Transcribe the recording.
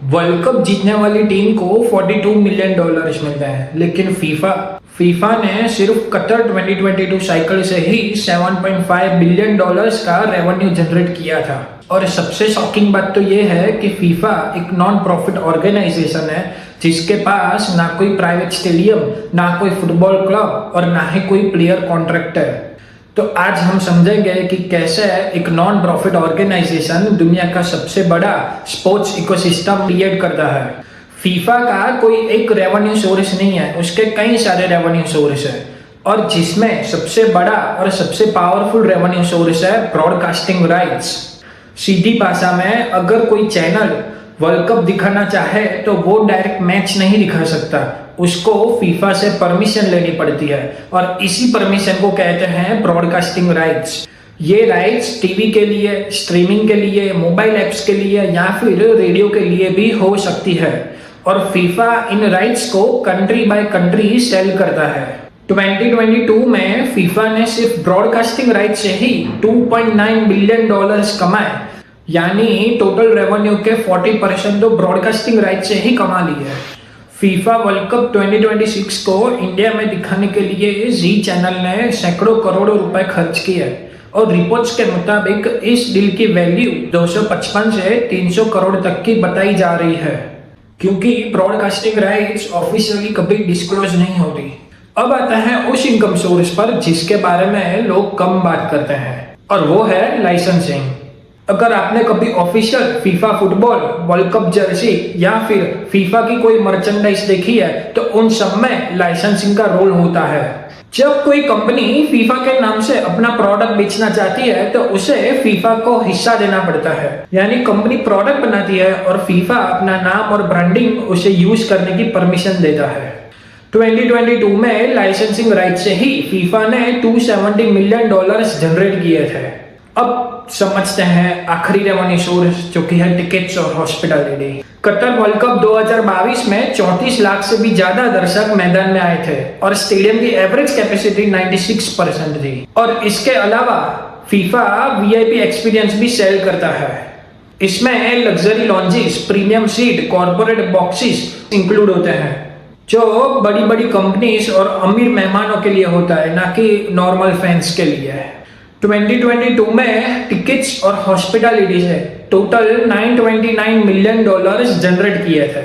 World cup जीतने वाली team को $42 मिलियन मिलते हैं, लेकिन फीफा ने सिर्फ कतर 2022 साइकिल से ही $7.5 बिलियन का रेवेन्यू जनरेट किया था। और सबसे शॉकिंग बात तो ये है कि फीफा एक नॉन प्रॉफिट ऑर्गेनाइजेशन है जिसके पास ना कोई प्राइवेट स्टेडियम, ना कोई फुटबॉल क्लब और ना ही कोई प्लेयर कॉन्ट्रैक्ट है। तो आज हम समझेंगे कि कैसे एक नॉन प्रॉफिट ऑर्गेनाइजेशन दुनिया का सबसे बड़ा स्पोर्ट्स इकोसिस्टम क्रिएट करता है। फीफा का कोई एक रेवेन्यू सोर्स नहीं है, उसके कई सारे रेवेन्यू सोर्स है और जिसमें सबसे बड़ा और सबसे पावरफुल रेवेन्यू सोर्स है ब्रॉडकास्टिंग राइट्स। सीधी भाषा में अगर कोई चैनल वर्ल्ड कप दिखाना चाहे तो वो डायरेक्ट मैच नहीं दिखा सकता, उसको फीफा से परमिशन लेनी पड़ती है और इसी परमिशन को कहते हैं ब्रॉडकास्टिंग राइट्स। ये राइट्स टीवी के लिए, स्ट्रीमिंग के लिए, मोबाइल ऐप्स के लिए या फिर रेडियो के लिए भी हो सकती है और फीफा इन राइट्स को कंट्री बाय कंट्री सेल करता है। 2022 में फीफा ने सिर्फ ब्रॉडकास्टिंग राइट्स से ही $2.9 बिलियन कमाए, यानी टोटल रेवेन्यू के 40% तो ब्रॉडकास्टिंग राइट्स से ही कमा ली है। फीफा वर्ल्ड कप 2026 को इंडिया में दिखाने के लिए जी चैनल ने सैकड़ों करोड़ों रुपए खर्च किए और रिपोर्ट्स के मुताबिक इस डील की वैल्यू 255 से 300 करोड़ तक की बताई जा रही है, क्योंकि ब्रॉडकास्टिंग राइट्स ऑफिशियली कभी डिस्क्लोज नहीं होती। अब आता है उस इनकम सोर्स पर जिसके बारे में लोग कम बात करते हैं और वो है लाइसेंसिंग। अगर आपने कभी official FIFA football, world cup Jersey या फिर फीफा की कोई मर्चेंडाइज देखी है तो उन सब में लाइसेंसिंग का रोल होता है। जब कोई कंपनी फीफा के नाम से अपना प्रोडक्ट बेचना चाहती है तो उसे फीफा को हिस्सा देना पड़ता है, यानी कंपनी प्रोडक्ट बनाती है और फीफा अपना नाम और ब्रांडिंग उसे यूज करने की परमिशन देता है। 2022 में लाइसेंसिंग राइट से ही फीफा ने $270 मिलियन जनरेट किए थे। अब समझते हैं आखिरी रेवेन्यू सोर्स जो कि है टिकट्स और हॉस्पिटैलिटी। कतर वर्ल्ड कप 2022 में 34 लाख से भी ज्यादा दर्शक मैदान में आए थे और स्टेडियम की एवरेज कैपेसिटी 96% थी। और इसके अलावा फीफा वीआईपी एक्सपीरियंस भी सेल करता है। इसमें luxury lounges, premium seat, corporate boxes include होते हैं जो बड़ी बड़ी कंपनीज और अमीर मेहमानों के लिए होता है, ना कि नॉर्मल फैंस के लिए। 2022 में टिकट्स और हॉस्पिटैलिटी से टोटल $929 मिलियन जनरेट किए थे।